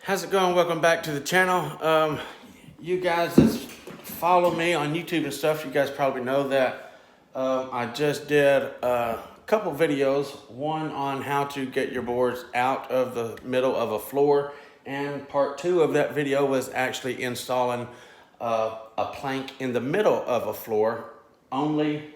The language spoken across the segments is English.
How's it going? Welcome back to the channel. You guys that follow me on YouTube and stuff, you guys probably know that I just did a couple videos. One on how to get your boards out of the middle of a floor, and part two of that video was actually installing a plank in the middle of a floor, only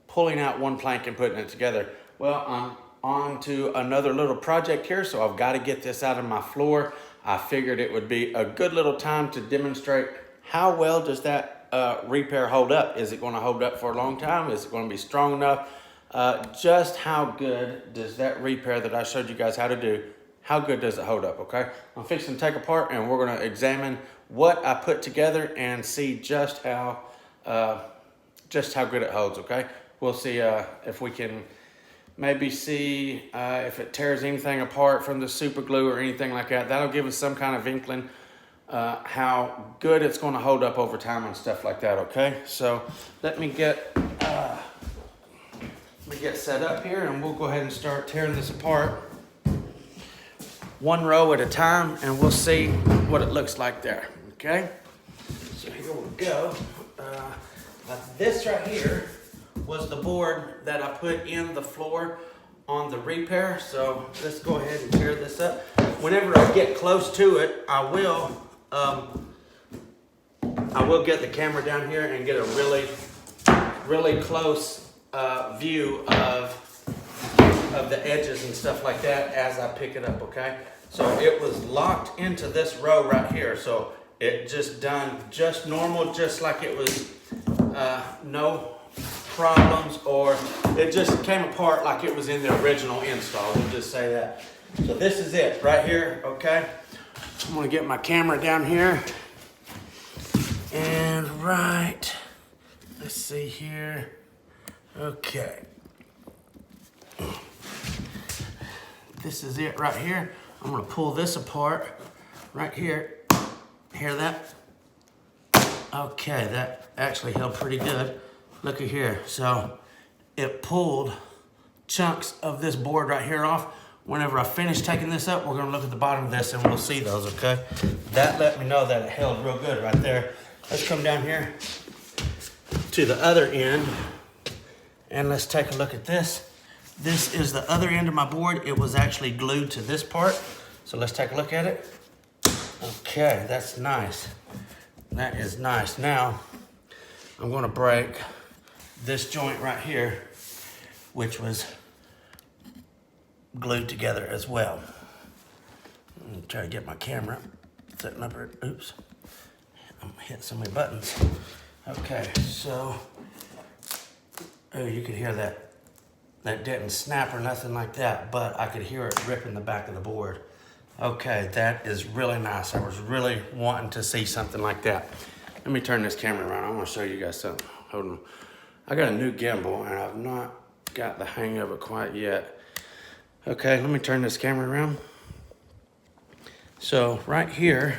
pulling out one plank and putting it together. Well, I'm on to another little project here, so I've got to get this out of my floor. I figured it would be a good little time to demonstrate how well does that repair hold up. Is it going to hold up for a long time? Is it going to be strong enough? Just how good does that repair that I showed you guys how to do, how good does it hold up, okay? I'm fixing to take apart and we're going to examine what I put together and see just how good it holds, okay? We'll see if we can maybe see if it tears anything apart from the super glue or anything like that. That'll give us some kind of inkling how good it's going to hold up over time and stuff like that, okay? So let me get set up here and we'll go ahead and start tearing this apart one row at a time, and we'll see what it looks like there, okay? So here we go. This right here was the board that I put in the floor on the repair. So let's go ahead and tear this up. Whenever I get close to it, I will get the camera down here and get a really close view of the edges and stuff like that as I pick it up, okay? So it was locked into this row right here. So it just done just normal, just like it was no problems, or it just came apart like it was in the original install. We'll just say that. So this is it right here, okay? I'm gonna get my camera down here and let's see here. Okay. This is it right here. I'm gonna pull this apart right here. Hear that? Okay, that actually held pretty good. Look at here. So it pulled chunks of this board right here off. Whenever I finish taking this up, we're gonna look at the bottom of this and we'll see those, okay? That let me know that it held real good right there. Let's come down here to the other end and let's take a look at this. This is the other end of my board. It was actually glued to this part. So let's take a look at it. Okay, that's nice. That is nice. Now, I'm gonna break this joint right here, which was glued together as well. I'm gonna try to get my camera setting up here. Oops, I'm hitting so many buttons. Okay, so, oh, you could hear that. That didn't snap or nothing like that, but I could hear it ripping the back of the board. Okay, that is really nice. I was really wanting to see something like that. Let me turn this camera around. I want to show you guys something. Hold on. I got a new gimbal and I've not got the hang of it quite yet. Okay, let me turn this camera around. So right here,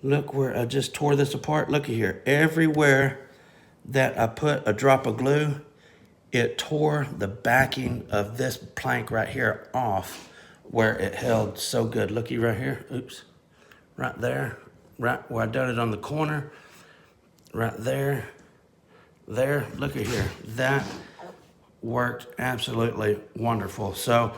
look where I just tore this apart. Looky here. Everywhere that I put a drop of glue, it tore the backing of this plank right here off where it held so good. Looky right here. Oops. Right there. Right where I done it on the corner. Right there. There. Look at here. That worked absolutely wonderful. So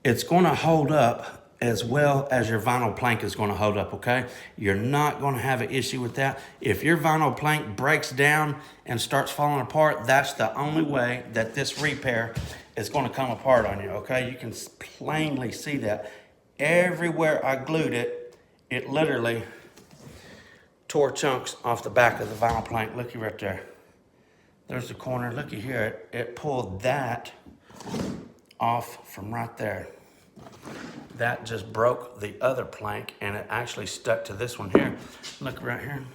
it's going to hold up as well as your vinyl plank is going to hold up, okay? You're not going to have an issue with that. If your vinyl plank breaks down and starts falling apart, that's the only way that this repair is going to come apart on you, okay? You can plainly see that. Everywhere I glued it, it literally tore chunks off the back of the vinyl plank. Looky right there. There's the corner. Looky here. It pulled that off from right there. That just broke the other plank and it actually stuck to this one here. Look right here.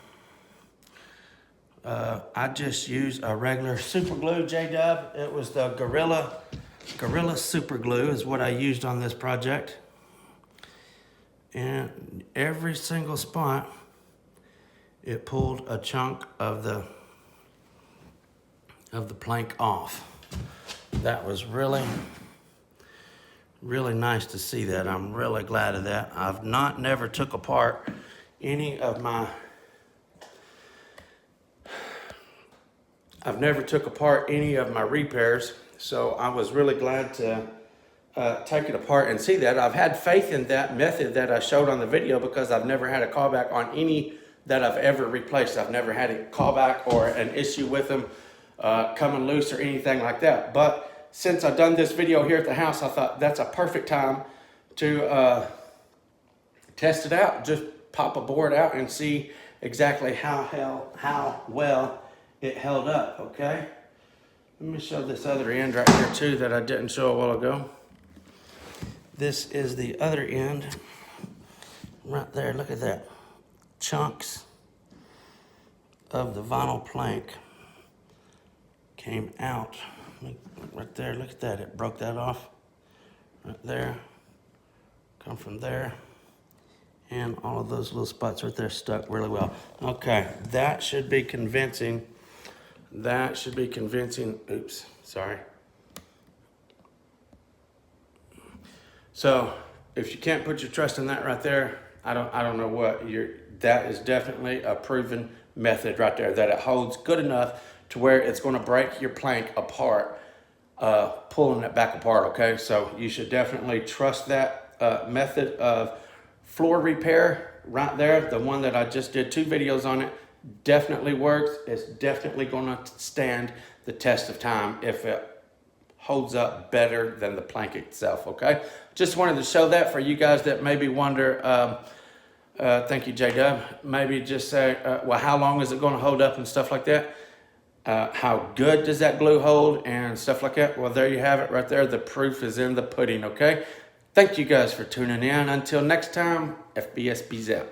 I just used a regular super glue, J-Dub. It was the Gorilla Super Glue is what I used on this project. And every single spot, it pulled a chunk of the plank off. That was really Really nice to see that. I'm really glad of that. I've never took apart any of my repairs, so I was really glad to take it apart and see that. I've had faith in that method that I showed on the video because I've never had a callback on any that I've ever replaced. I've never had a callback or an issue with them coming loose or anything like that. But since I've done this video here at the house, I thought that's a perfect time to test it out. Just pop a board out and see exactly how well it held up, okay? Let me show this other end right here too that I didn't show a while ago. This is the other end right there. Look at that. Chunks of the vinyl plank came out. Right there, look at that. It broke that off right there. Come from there. And all of those little spots right there stuck really well. Okay, that should be convincing. That should be convincing. Oops, sorry. So if you can't put your trust in that right there, I don't know what that is definitely a proven method right there, that it holds good enough to where it's going to break your plank apart, pulling it back apart. Okay, so you should definitely trust that method of floor repair right there. The one that I just did 2 videos on it definitely works. It's definitely going to stand the test of time if it holds up better than the plank itself. Okay, just wanted to show that for you guys that maybe wonder. Thank you, J-Dub. Maybe just say, well, how long is it going to hold up and stuff like that? How good does that glue hold and stuff like that? Well, there you have it right there. The proof is in the pudding, okay? Thank you guys for tuning in. Until next time, FBSB's out.